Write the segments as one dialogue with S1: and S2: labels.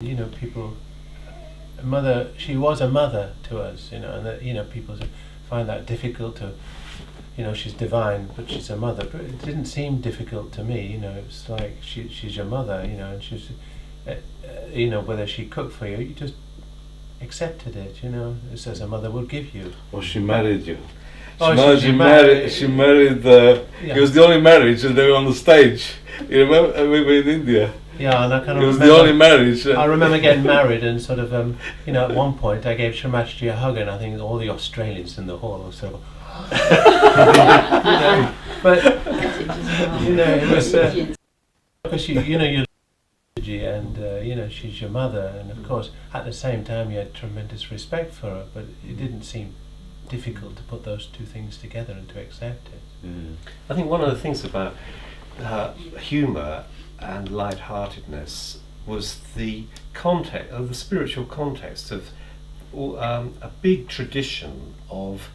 S1: You know, people, mother. She was a mother to us. You know, and that, you know, people find that difficult to. You know, she's divine, but she's a mother. But it didn't seem difficult to me. You know, it's like she's your mother. You know, and she's, you know, whether she cooked for you, you just accepted it. You know, it's as a mother would give you.
S2: Or she married you.
S1: She
S2: married. She married.
S1: Yeah.
S2: It was the only marriage, and they were on the stage. You remember? We were in India.
S1: Yeah, and I kind of.
S2: It was the only marriage.
S1: I remember getting married, and sort of, you know, at one point I gave Shri Mataji a hug, and I think all the Australians in the hall were sort of. You know, but you know, it was because you know you and you know she's your mother, and of course at the same time you had tremendous respect for her, but it didn't seem difficult to put those two things together and to accept it.
S3: Mm. I think one of the things about humour and light-heartedness was the context, the spiritual context of a big tradition of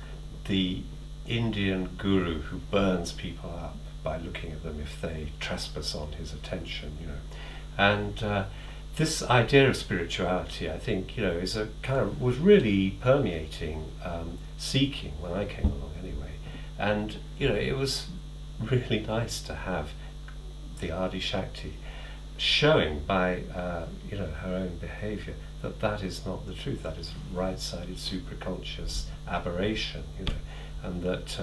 S3: the Indian guru who burns people up by looking at them if they trespass on his attention, you know. And this idea of spirituality, I think, you know, is a kind of was really permeating seeking when I came along anyway. And you know, it was really nice to have the Adi Shakti showing by you know, her own behaviour that that is not the truth. That is right-sided superconscious aberration, you know. And that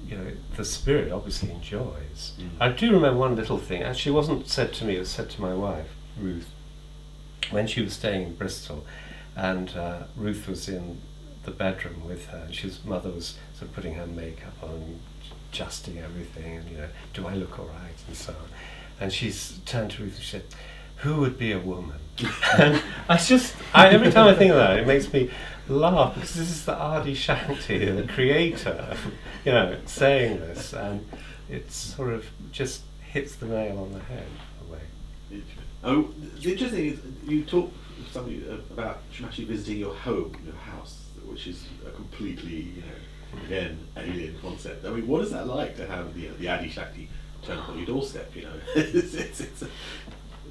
S3: you know, the spirit obviously enjoys. Mm. I do remember one little thing. Actually, it wasn't said to me; it was said to my wife, Ruth, when she was staying in Bristol, and Ruth was in the bedroom with her, and mother was sort of putting her makeup on, adjusting everything, and you know, do I look all right, and so on. And she's turned to Ruth and she said, "Who would be a woman?" And every time I think of that, it makes me laugh, because this is the Adi Shakti, the creator, you know, saying this, and it sort of just hits the nail on the head in a way.
S4: Oh, the interesting is you talk something about Shri Mataji visiting your home, your house, which is a completely, you know, again, alien concept. I mean, what is that like to have the Adi Shakti turn up on your doorstep? You know, it's a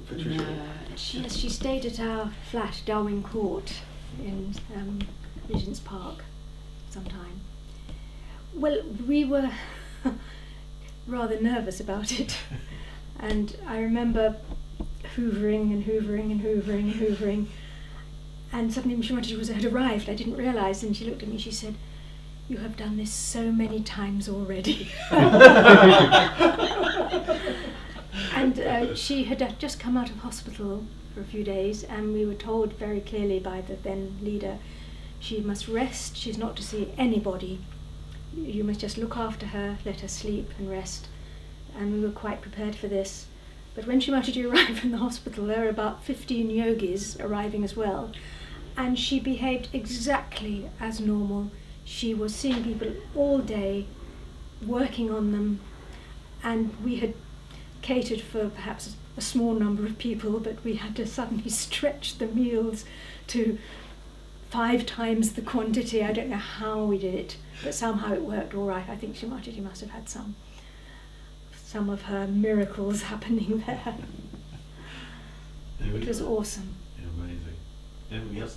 S4: Patricia.
S5: She stayed at our flat, Darwin Court, in Regent's Park sometime. Well, we were rather nervous about it, and I remember hoovering and hoovering and hoovering and hoovering, and suddenly Shri Mataji had arrived. I didn't realise, and she looked at me, she said, "You have done this so many times already." And she had just come out of hospital for a few days, and we were told very clearly by the then leader, she must rest, she's not to see anybody, you must just look after her, let her sleep and rest. And we were quite prepared for this. But when Shri Mataji arrived in the hospital, there were about 15 yogis arriving as well, and she behaved exactly as normal. She was seeing people all day, working on them, and we had catered for perhaps a small number of people, but we had to suddenly stretch the meals to 5 times the quantity. I don't know how we did it, but somehow it worked all right. I think Shri Mataji must have had some of her miracles happening there. It was awesome.
S4: Amazing. Anybody else?